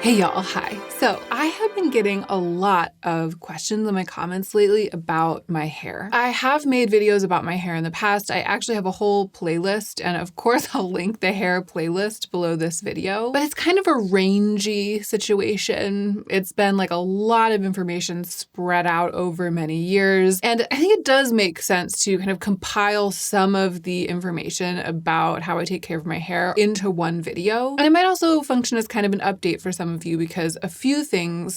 Hey y'all, hi. So I have been getting a lot of questions in my comments lately about my hair. I have made videos about my hair in the past. I actually have a whole playlist, and of course I'll link the hair playlist below this video, but it's kind of a rangy situation. It's been like a lot of information spread out over many years, and I think it does make sense to kind of compile some of the information about how I take care of my hair into one video. And it might also function as kind of an update for some of you because a few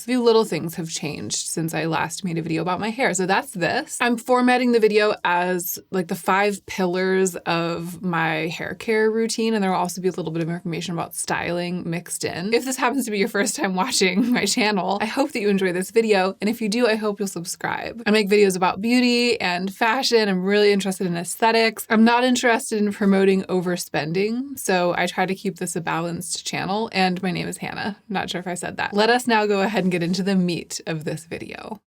little things have changed since I last made a video about my hair. So that's this. I'm formatting the video as like the 5 pillars of my hair care routine, and there will also be a little bit of information about styling mixed in. If this happens to be your first time watching my channel, I hope that you enjoy this video, and if you do, I hope you'll subscribe. I make videos about beauty and fashion. I'm really interested in aesthetics. I'm not interested in promoting overspending, so I try to keep this a balanced channel, and my name is Hannah. Not sure if I said that. Let us now go ahead and get into the meat of this video.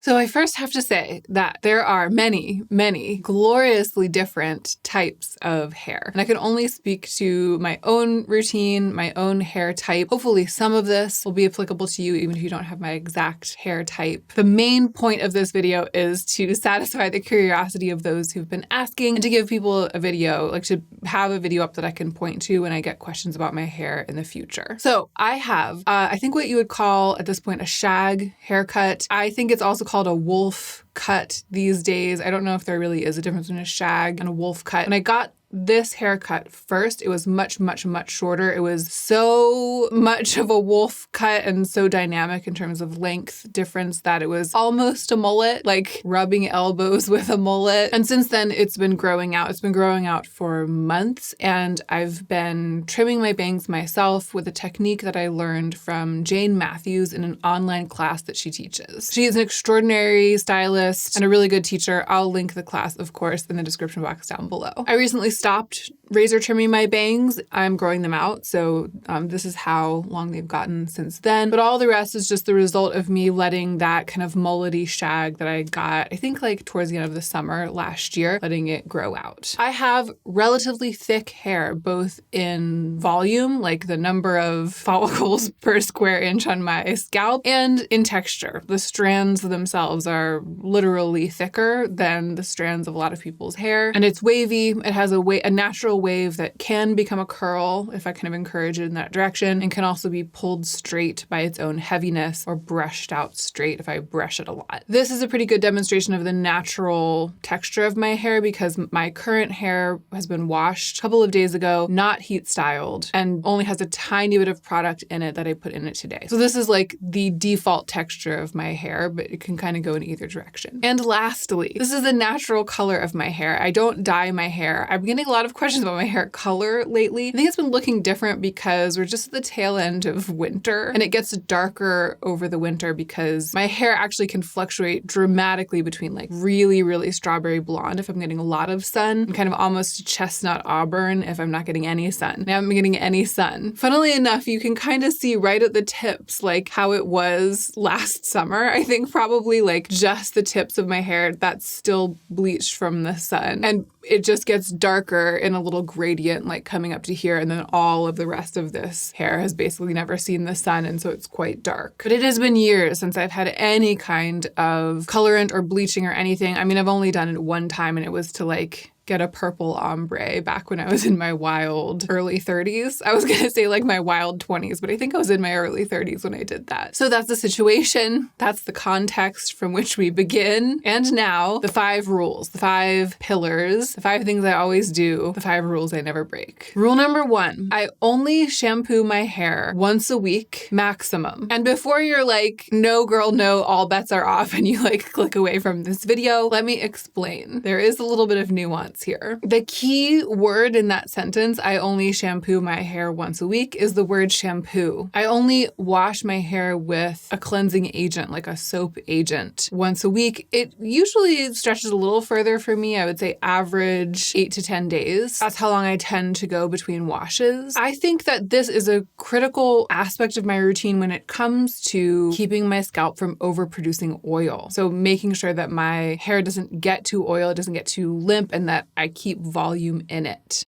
So I first have to say that there are many, many gloriously different types of hair. And I can only speak to my own routine, my own hair type. Hopefully some of this will be applicable to you even if you don't have my exact hair type. The main point of this video is to satisfy the curiosity of those who've been asking and to give people a video, like to have a video up that I can point to when I get questions about my hair in the future. So I have, I think what you would call at this point a shag haircut. I think it's also called a wolf cut these days. I don't know if there really is a difference between a shag and a wolf cut. When I got this haircut first, it was much, much, much shorter. It was so much of a wolf cut and so dynamic in terms of length difference that it was almost a mullet, like rubbing elbows with a mullet. And since then, it's been growing out. It's been growing out for months, and I've been trimming my bangs myself with a technique that I learned from Jane Matthews in an online class that she teaches. She is an extraordinary stylist and a really good teacher. I'll link the class, of course, in the description box down below. I recently stopped razor trimming my bangs. I'm growing them out, so this is how long they've gotten since then. But all the rest is just the result of me letting that kind of mullety shag that I got, I think like towards the end of the summer last year, letting it grow out. I have relatively thick hair, both in volume, like the number of follicles per square inch on my scalp, and in texture. The strands themselves are literally thicker than the strands of a lot of people's hair, and it's wavy. It has a natural wave that can become a curl if I kind of encourage it in that direction, and can also be pulled straight by its own heaviness or brushed out straight if I brush it a lot. This is a pretty good demonstration of the natural texture of my hair because my current hair has been washed a couple of days ago, not heat styled, and only has a tiny bit of product in it that I put in it today. So this is like the default texture of my hair, but it can kind of go in either direction. And lastly, this is the natural color of my hair. I don't dye my hair. I'm getting a lot of questions about my hair color lately. I think it's been looking different because we're just at the tail end of winter, and it gets darker over the winter because my hair actually can fluctuate dramatically between like really, really strawberry blonde if I'm getting a lot of sun, and kind of almost chestnut auburn if I'm not getting any sun. Now I'm getting any sun. Funnily enough, you can kind of see right at the tips like how it was last summer. I think probably like just the tips of my hair that's still bleached from the sun, and it just gets darker in a little gradient like coming up to here, and then all of the rest of this hair has basically never seen the sun, and so it's quite dark. But it has been years since I've had any kind of colorant or bleaching or anything. I mean, I've only done it one time, and it was to like get a purple ombre back when I was in my wild early 30s. I was gonna say like my wild 20s, but I think I was in my early 30s when I did that. So that's the situation. That's the context from which we begin. And now the 5 rules, the 5 pillars, the 5 things I always do, the 5 rules I never break. Rule number 1, I only shampoo my hair once a week maximum. And before you're like, no girl, no, all bets are off, and you like click away from this video, let me explain. There is a little bit of nuance here. The key word in that sentence, I only shampoo my hair once a week, is the word shampoo. I only wash my hair with a cleansing agent, like a soap agent, once a week. It usually stretches a little further for me. I would say average 8 to 10 days. That's how long I tend to go between washes. I think that this is a critical aspect of my routine when it comes to keeping my scalp from overproducing oil. So making sure that my hair doesn't get too oily, it doesn't get too limp, and that I keep volume in it.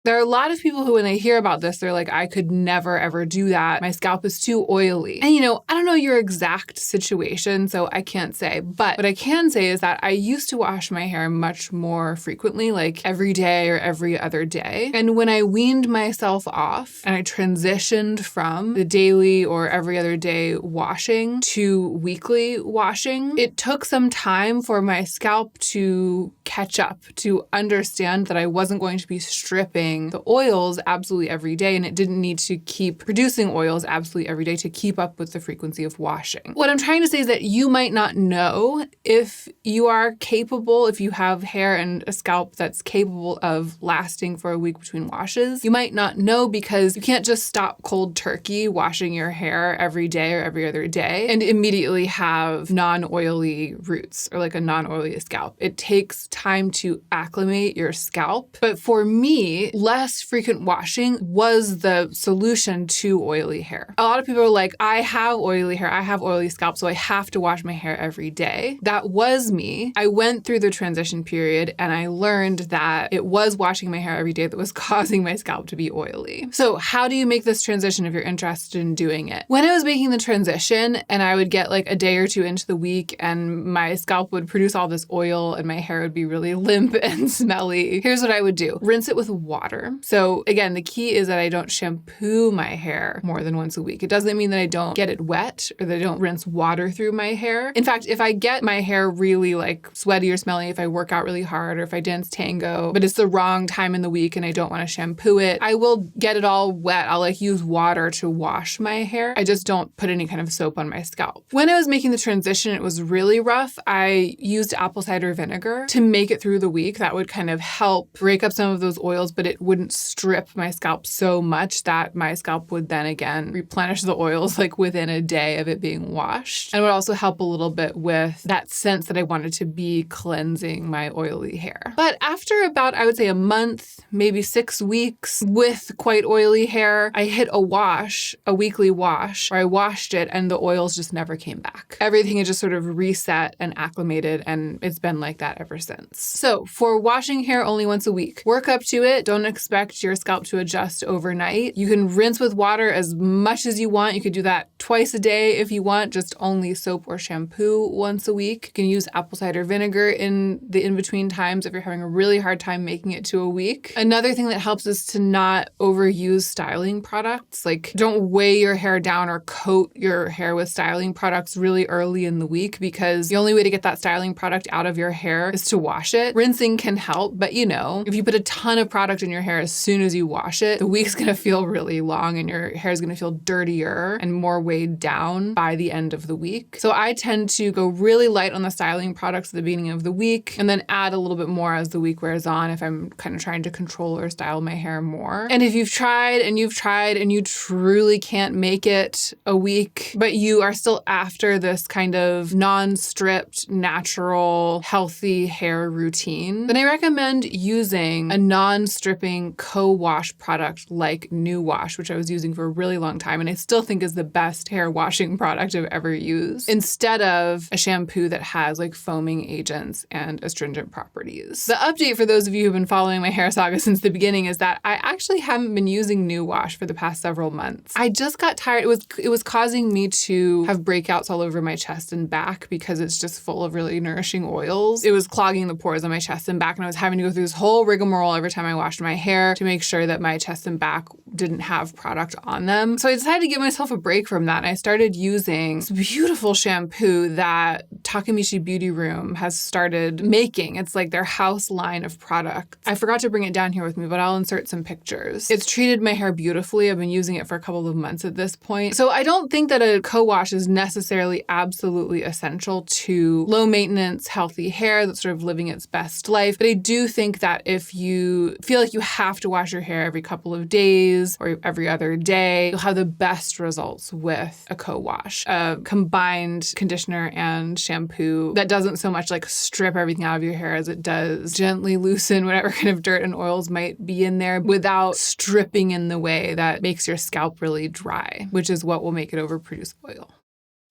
There are a lot of people who, when they hear about this, they're like, I could never ever do that. My scalp is too oily. And I don't know your exact situation, so I can't say. But what I can say is that I used to wash my hair much more frequently, like every day or every other day. And when I weaned myself off and I transitioned from the daily or every other day washing to weekly washing, it took some time for my scalp to catch up, to understand that I wasn't going to be stripping the oils absolutely every day, and it didn't need to keep producing oils absolutely every day to keep up with the frequency of washing. What I'm trying to say is that you might not know if you are capable, if you have hair and a scalp that's capable of lasting for a week between washes. You might not know because you can't just stop cold turkey washing your hair every day or every other day and immediately have non-oily roots or like a non-oily scalp. It takes time to acclimate your scalp. But for me, less frequent washing was the solution to oily hair. A lot of people are like, I have oily hair, I have oily scalp, so I have to wash my hair every day. That was me. I went through the transition period and I learned that it was washing my hair every day that was causing my scalp to be oily. So how do you make this transition if you're interested in doing it? When I was making the transition and I would get like a day or two into the week and my scalp would produce all this oil and my hair would be really limp and smelly, here's what I would do. Rinse it with water. So again, the key is that I don't shampoo my hair more than once a week. It doesn't mean that I don't get it wet or that I don't rinse water through my hair. In fact, if I get my hair really like sweaty or smelly, if I work out really hard or if I dance tango, but it's the wrong time in the week and I don't want to shampoo it, I will get it all wet. I'll like use water to wash my hair. I just don't put any kind of soap on my scalp. When I was making the transition, it was really rough. I used apple cider vinegar to make it through the week. That would kind of help break up some of those oils, but it wouldn't strip my scalp so much that my scalp would then again replenish the oils like within a day of it being washed. And it would also help a little bit with that sense that I wanted to be cleansing my oily hair. But after about, I would say a month, maybe 6 weeks with quite oily hair, I hit a weekly wash, where I washed it and the oils just never came back. Everything had just sort of reset and acclimated, and it's been like that ever since. So for washing hair only once a week, work up to it. Don't expect your scalp to adjust overnight. You can rinse with water as much as you want. You could do that twice a day if you want, just only soap or shampoo once a week. You can use apple cider vinegar in the in-between times if you're having a really hard time making it to a week. Another thing that helps is to not overuse styling products. Like, don't weigh your hair down or coat your hair with styling products really early in the week, because the only way to get that styling product out of your hair is to wash it. Rinsing can help, but if you put a ton of product in your hair as soon as you wash it, the week's gonna feel really long and your hair is gonna feel dirtier and more weighed down by the end of the week. So I tend to go really light on the styling products at the beginning of the week and then add a little bit more as the week wears on if I'm kind of trying to control or style my hair more. And if you've tried and you truly can't make it a week, but you are still after this kind of non-stripped, natural, healthy hair routine, then I recommend using a non-stripping co-wash product like New Wash, which I was using for a really long time and I still think is the best hair washing product I've ever used, instead of a shampoo that has like foaming agents and astringent properties. The update for those of you who've been following my hair saga since the beginning is that I actually haven't been using New Wash for the past several months. I just got tired. It was causing me to have breakouts all over my chest and back because it's just full of really nourishing oils. It was clogging the pores on my chest and back, and I was having to go through this whole rigmarole every time I washed my hair to make sure that my chest and back didn't have product on them. So I decided to give myself a break from that, and I started using this beautiful shampoo that Takemichi Beauty Room has started making. It's like their house line of products. I forgot to bring it down here with me, but I'll insert some pictures. It's treated my hair beautifully. I've been using it for a couple of months at this point. So I don't think that a co-wash is necessarily absolutely essential to low maintenance, healthy hair that's sort of living its best life. But I do think that if you feel like you have to wash your hair every couple of days or every other day, you'll have the best results with a co-wash. A combined conditioner and shampoo that doesn't so much like strip everything out of your hair as it does gently loosen whatever kind of dirt and oils might be in there without stripping in the way that makes your scalp really dry, which is what will make it overproduce oil.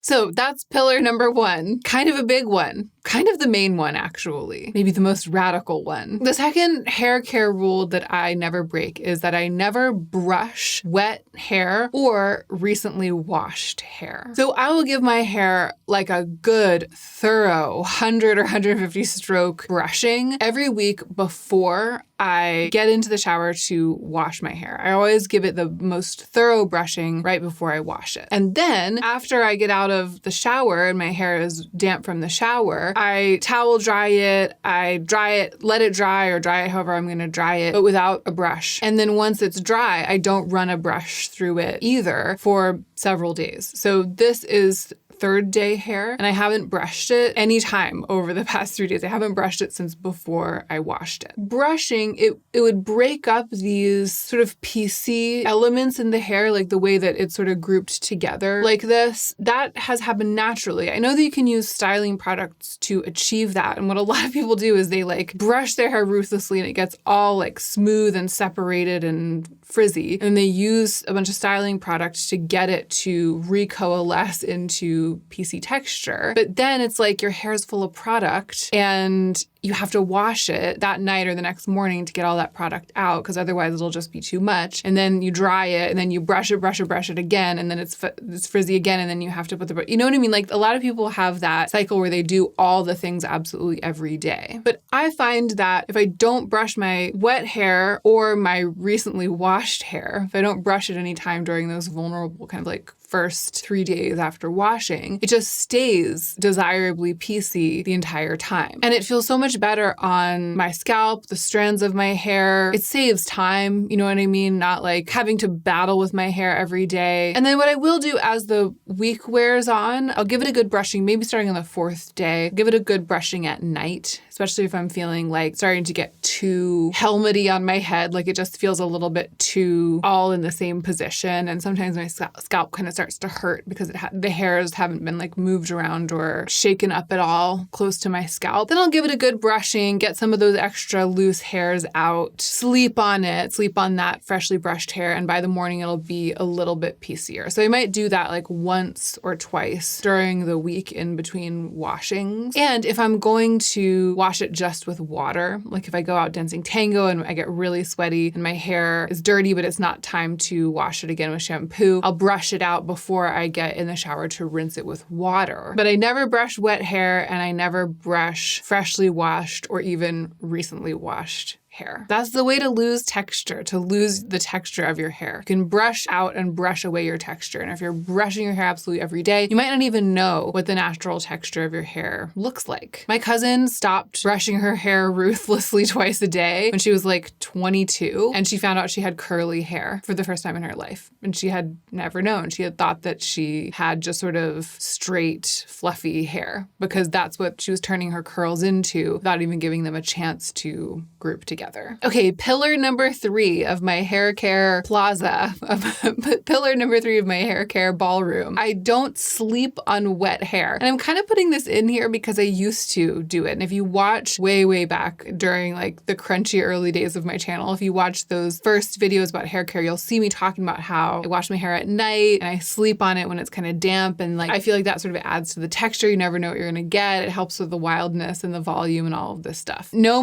So that's pillar number 1, kind of a big one, kind of the main one, actually, maybe the most radical one. The second hair care rule that I never break is that I never brush wet hair or recently washed hair. So I will give my hair like a good, thorough 100 or 150 stroke brushing every week before I get into the shower to wash my hair. I always give it the most thorough brushing right before I wash it. And then after I get out of the shower and my hair is damp from the shower, I towel dry it, I dry it, let it dry or dry it however I'm going to dry it, but without a brush. And then once it's dry, I don't run a brush through it either for several days. So this is third day hair, and I haven't brushed it any time over the past 3 days. I haven't brushed it since before I washed it. Brushing, it would break up these sort of piecey elements in the hair, like the way that it's sort of grouped together like this. That has happened naturally. I know that you can use styling products to achieve that, and what a lot of people do is they like brush their hair ruthlessly and it gets all like smooth and separated and frizzy, and they use a bunch of styling products to get it to recoalesce into piecey texture. But then it's like your hair's full of product and you have to wash it that night or the next morning to get all that product out, because otherwise it'll just be too much. And then you dry it and then you brush it again, and then it's frizzy again, and then you have to put you know what I mean? Like a lot of people have that cycle where they do all the things absolutely every day. But I find that if I don't brush my wet hair or my recently washed hair, if I don't brush it any time during those vulnerable kind of like first 3 days after washing, it just stays desirably piecey the entire time. And it feels so much better on my scalp, the strands of my hair. It saves time, you know what I mean? Not like having to battle with my hair every day. And then what I will do as the week wears on, I'll give it a good brushing, maybe starting on the 4th day. Give it a good brushing at night, especially if I'm feeling like starting to get too helmety on my head, like it just feels a little bit too all in the same position. And sometimes my scalp kind of starts to hurt because the hairs haven't been like moved around or shaken up at all close to my scalp. Then I'll give it a good brushing, get some of those extra loose hairs out, sleep on that freshly brushed hair, and by the morning it'll be a little bit piecier. So I might do that like once or twice during the week in between washings. And if I'm going to wash it just with water, like if I go out dancing tango and I get really sweaty and my hair is dirty but it's not time to wash it again with shampoo, I'll brush it out before I get in the shower to rinse it with water. But I never brush wet hair, and I never brush freshly washed or even recently washed hair. That's the way to lose texture, to lose the texture of your hair. You can brush out and brush away your texture. And if you're brushing your hair absolutely every day, you might not even know what the natural texture of your hair looks like. My cousin stopped brushing her hair ruthlessly twice a day when she was like 22, and she found out she had curly hair for the first time in her life. And she had never known. She had thought that she had just sort of straight, fluffy hair because that's what she was turning her curls into without even giving them a chance to group together. Okay, pillar number 3 of my hair care plaza, pillar number 3 of my hair care ballroom. I don't sleep on wet hair. And I'm kind of putting this in here because I used to do it. And if you watch way back during like the crunchy early days of my channel, if you watch those first videos about hair care, you'll see me talking about how I wash my hair at night and I sleep on it when it's kind of damp. And like, I feel like that sort of adds to the texture. You never know what you're going to get. It helps with the wildness and the volume and all of this stuff. No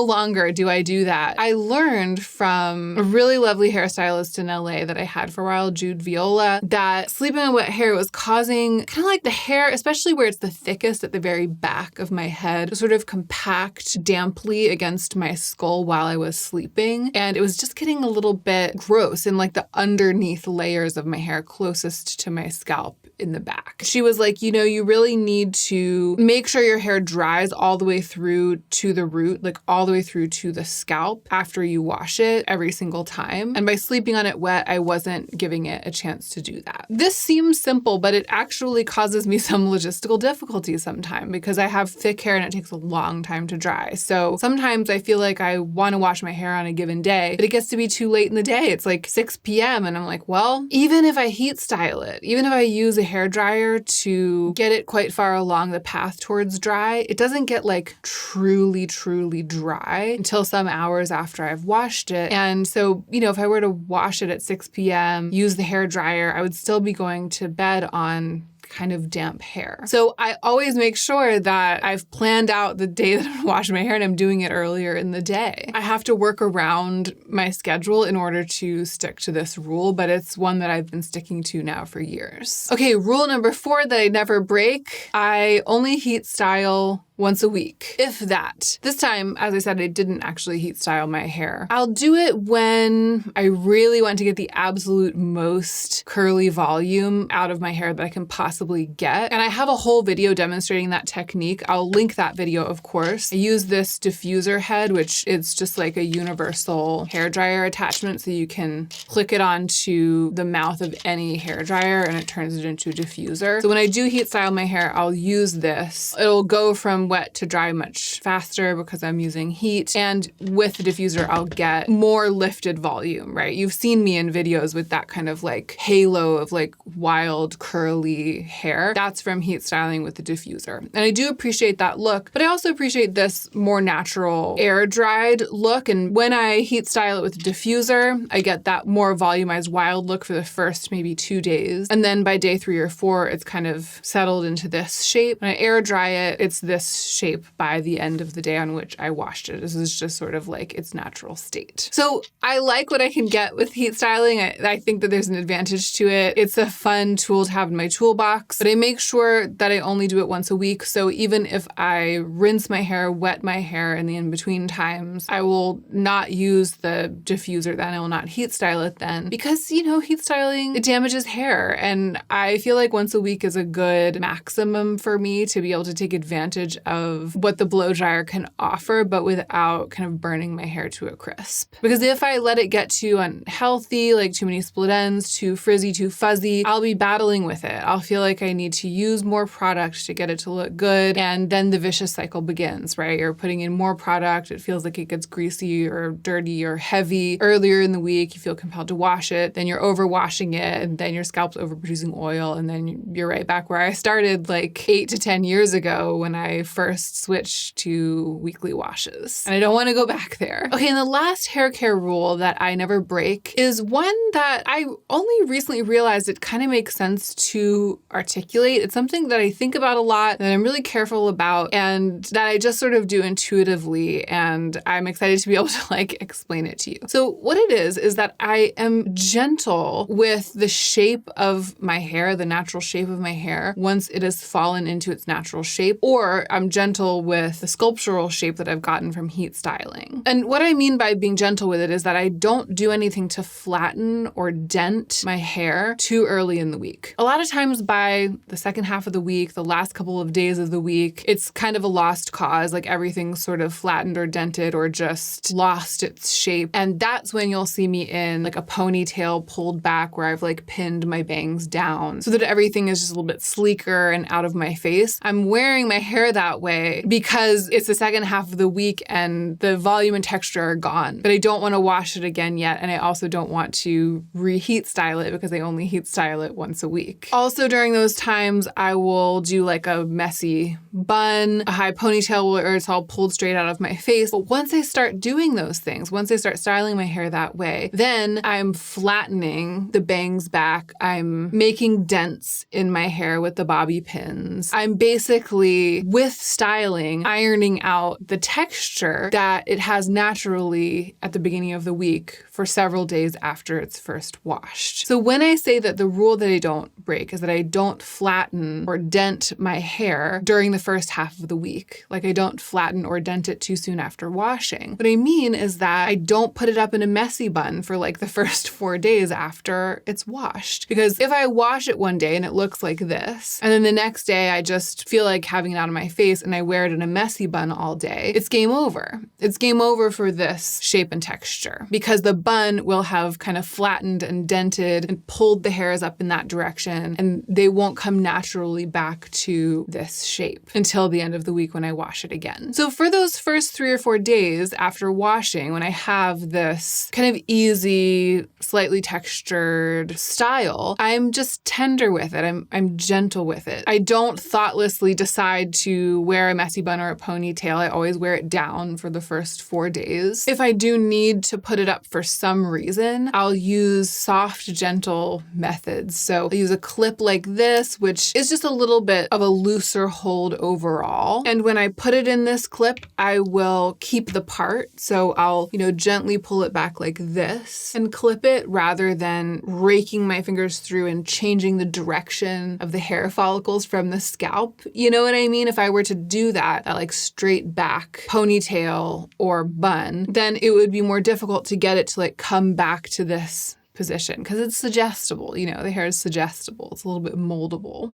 longer do I do that. I learned from a really lovely hairstylist in LA that I had for a while, Jude Viola, that sleeping on wet hair was causing kind of like the hair, especially where it's the thickest at the very back of my head, to sort of compact damply against my skull while I was sleeping. And it was just getting a little bit gross in like the underneath layers of my hair closest to my scalp in the back. She was like, you really need to make sure your hair dries all the way through to the root, like all the way through to the scalp after you wash it every single time. And by sleeping on it wet, I wasn't giving it a chance to do that. This seems simple, but it actually causes me some logistical difficulties sometimes because I have thick hair and it takes a long time to dry. So sometimes I feel like I want to wash my hair on a given day, but it gets to be too late in the day. It's like 6 p.m. and I'm like, well, even if I heat style it, even if I use a hair dryer to get it quite far along the path towards dry, it doesn't get like truly dry until some hours after I've washed it. And so, if I were to wash it at 6 p.m., use the hair dryer, I would still be going to bed on kind of damp hair. So I always make sure that I've planned out the day that I'm washing my hair and I'm doing it earlier in the day. I have to work around my schedule in order to stick to this rule, but it's one that I've been sticking to now for years. Okay, rule number 4 that I never break, I only heat style once a week, if that. This time, as I said, I didn't actually heat style my hair. I'll do it when I really want to get the absolute most curly volume out of my hair that I can possibly get. And I have a whole video demonstrating that technique. I'll link that video, of course. I use this diffuser head, which is just like a universal hairdryer attachment. So you can click it onto the mouth of any hairdryer and it turns it into a diffuser. So when I do heat style my hair, I'll use this. It'll go from wet to dry much faster because I'm using heat. And with the diffuser, I'll get more lifted volume, right? You've seen me in videos with that kind of like halo of like wild curly hair. That's from heat styling with the diffuser. And I do appreciate that look, but I also appreciate this more natural air dried look. And when I heat style it with the diffuser, I get that more volumized wild look for the first maybe 2 days. And then by day 3 or 4, it's kind of settled into this shape. When I air dry it, it's this shape by the end of the day on which I washed it. This is just sort of like its natural state. So I like what I can get with heat styling. I think that there's an advantage to it. It's a fun tool to have in my toolbox, but I make sure that I only do it once a week. So even if I rinse my hair, wet my hair in the in-between times, I will not use the diffuser then. I will not heat style it then because, you know, heat styling, it damages hair. And I feel like once a week is a good maximum for me to be able to take advantage of what the blow dryer can offer, but without kind of burning my hair to a crisp. Because if I let it get too unhealthy, like too many split ends, too frizzy, too fuzzy, I'll be battling with it. I'll feel like I need to use more product to get it to look good. And then the vicious cycle begins, right? You're putting in more product. It feels like it gets greasy or dirty or heavy. Earlier in the week, you feel compelled to wash it. Then you're overwashing it. And then your scalp's overproducing oil. And then you're right back where I started like 8 to 10 years ago when I first switched to weekly washes. And I don't want to go back there. Okay, and the last hair care rule that I never break is one that I only recently realized it kind of makes sense to articulate. It's something that I think about a lot, that I'm really careful about, and that I just sort of do intuitively. And I'm excited to be able to like explain it to you. So what it is that I am gentle with the shape of my hair, the natural shape of my hair, once it has fallen into its natural shape, or I'm gentle with the sculptural shape that I've gotten from heat styling. And what I mean by being gentle with it is that I don't do anything to flatten or dent my hair too early in the week. A lot of times by the second half of the week, the last couple of days of the week, it's kind of a lost cause, like everything's sort of flattened or dented or just lost its shape. And that's when you'll see me in like a ponytail pulled back where I've like pinned my bangs down so that everything is just a little bit sleeker and out of my face. I'm wearing my hair that way because it's the second half of the week and the volume and texture are gone. But I don't want to wash it again yet. And I also don't want to reheat style it because I only heat style it once a week. Also during those times, I will do like a messy bun, a high ponytail where it's all pulled straight out of my face. But once I start doing those things, once I start styling my hair that way, then I'm flattening the bangs back. I'm making dents in my hair with the bobby pins. I'm basically, with styling, ironing out the texture that it has naturally at the beginning of the week for several days after it's first washed. So when I say that the rule that I don't break is that I don't flatten or dent my hair during the first half of the week, like I don't flatten or dent it too soon after washing. What I mean is that I don't put it up in a messy bun for like the first 4 days after it's washed. Because if I wash it one day and it looks like this, and then the next day I just feel like having it out of my face and I wear it in a messy bun all day, it's game over. It's game over for this shape and texture because the bun will have kind of flattened and dented and pulled the hairs up in that direction, and they won't come naturally back to this shape until the end of the week when I wash it again. So for those first 3 or 4 days after washing, when I have this kind of easy, slightly textured style, I'm just tender with it. I'm gentle with it. I don't thoughtlessly decide to wear a messy bun or a ponytail, I always wear it down for the first 4 days. If I do need to put it up for some reason, I'll use soft, gentle methods. So I use a clip like this, which is just a little bit of a looser hold overall. And when I put it in this clip, I will keep the part. So I'll, gently pull it back like this and clip it rather than raking my fingers through and changing the direction of the hair follicles from the scalp. You know what I mean? If I were to do that like straight back ponytail or bun, then it would be more difficult to get it to like come back to this position because it's suggestible. The hair is suggestible. It's a little bit moldable.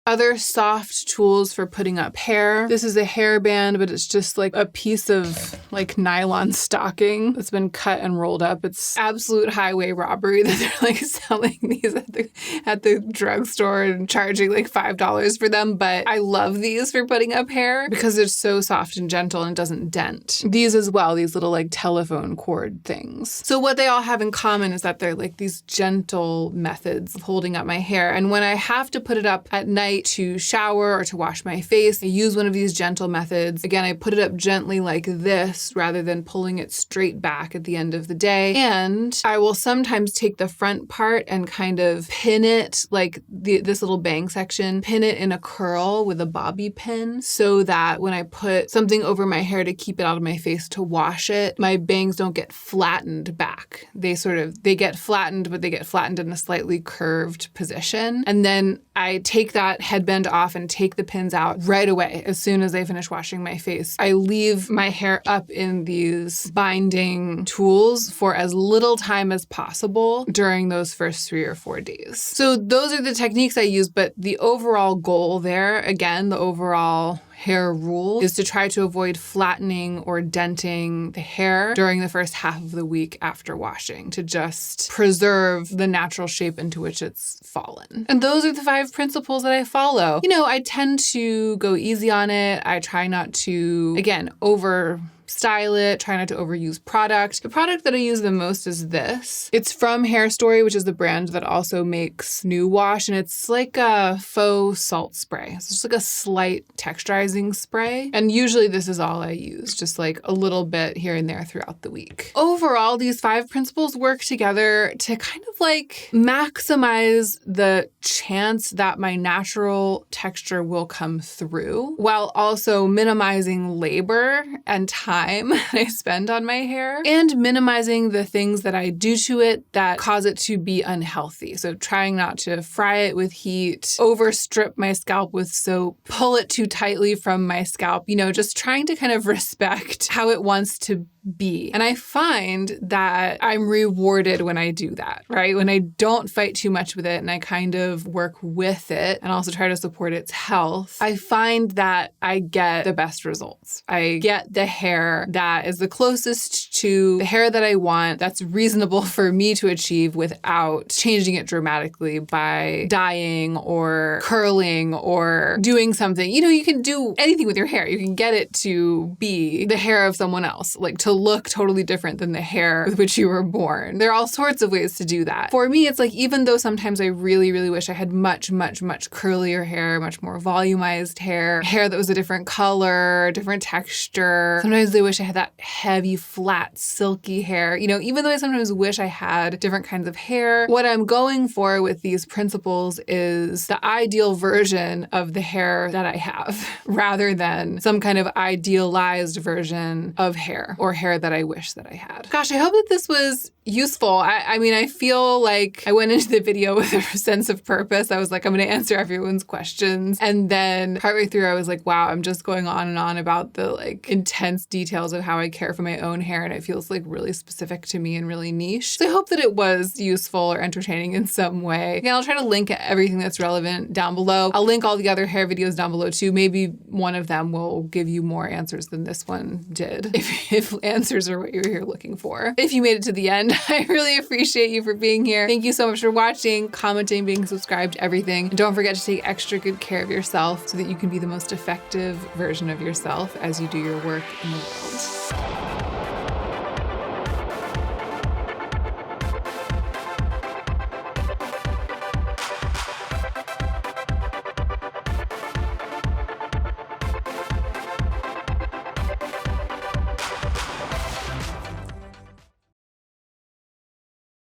Other soft tools for putting up hair. This is a hairband, but it's just like a piece of like nylon stocking that's been cut and rolled up. It's absolute highway robbery that they're like selling these at the drugstore and charging like $5 for them. But I love these for putting up hair because it's so soft and gentle and it doesn't dent. These as well, these little like telephone cord things. So what they all have in common is that they're like these gentle methods of holding up my hair. And when I have to put it up at night to shower or to wash my face, I use one of these gentle methods. Again, I put it up gently like this rather than pulling it straight back at the end of the day. And I will sometimes take the front part and kind of pin it like this little bang section, pin it in a curl with a bobby pin so that when I put something over my hair to keep it out of my face to wash it, my bangs don't get flattened back. They get flattened, but they get flattened in a slightly curved position. And then I take that headband off and take the pins out right away as soon as I finish washing my face. I leave my hair up in these binding tools for as little time as possible during those first 3 or 4 days. So those are the techniques I use, but the overall goal there, again, the overall hair rule is to try to avoid flattening or denting the hair during the first half of the week after washing to just preserve the natural shape into which it's fallen. And those are the 5 principles that I follow. I tend to go easy on it. I try not to, again, style it, try not to overuse product. The product that I use the most is this. It's from Hair Story, which is the brand that also makes New Wash, and it's like a faux salt spray. It's just like a slight texturizing spray. And usually this is all I use, just like a little bit here and there throughout the week. Overall, these 5 principles work together to kind of like maximize the chance that my natural texture will come through while also minimizing labor and time I spend on my hair and minimizing the things that I do to it that cause it to be unhealthy. So trying not to fry it with heat, overstrip my scalp with soap, pull it too tightly from my scalp, just trying to kind of respect how it wants to be. And I find that I'm rewarded when I do that, right? When I don't fight too much with it and I kind of work with it and also try to support its health, I find that I get the best results. I get the hair that is the closest to the hair that I want, that's reasonable for me to achieve without changing it dramatically by dyeing or curling or doing something. You can do anything with your hair. You can get it to be the hair of someone else, like to look totally different than the hair with which you were born. There are all sorts of ways to do that. For me, it's like, even though sometimes I really, really wish I had much, much, much curlier hair, much more volumized hair that was a different color, different texture. Sometimes I wish I had that heavy, flat, silky hair. Even though I sometimes wish I had different kinds of hair, what I'm going for with these principles is the ideal version of the hair that I have rather than some kind of idealized version of hair or hair that I wish that I had. Gosh, I hope that this was useful. I feel like I went into the video with a sense of purpose. I was like, I'm going to answer everyone's questions. And then partway through, I was like, wow, I'm just going on and on about the like intense details of how I care for my own hair. And it feels like really specific to me and really niche. So I hope that it was useful or entertaining in some way. Again, I'll try to link everything that's relevant down below. I'll link all the other hair videos down below too. Maybe one of them will give you more answers than this one did, if answers are what you're here looking for. If you made it to the end, I really appreciate you for being here. Thank you so much for watching, commenting, being subscribed, everything. And don't forget to take extra good care of yourself so that you can be the most effective version of yourself as you do your work in the world.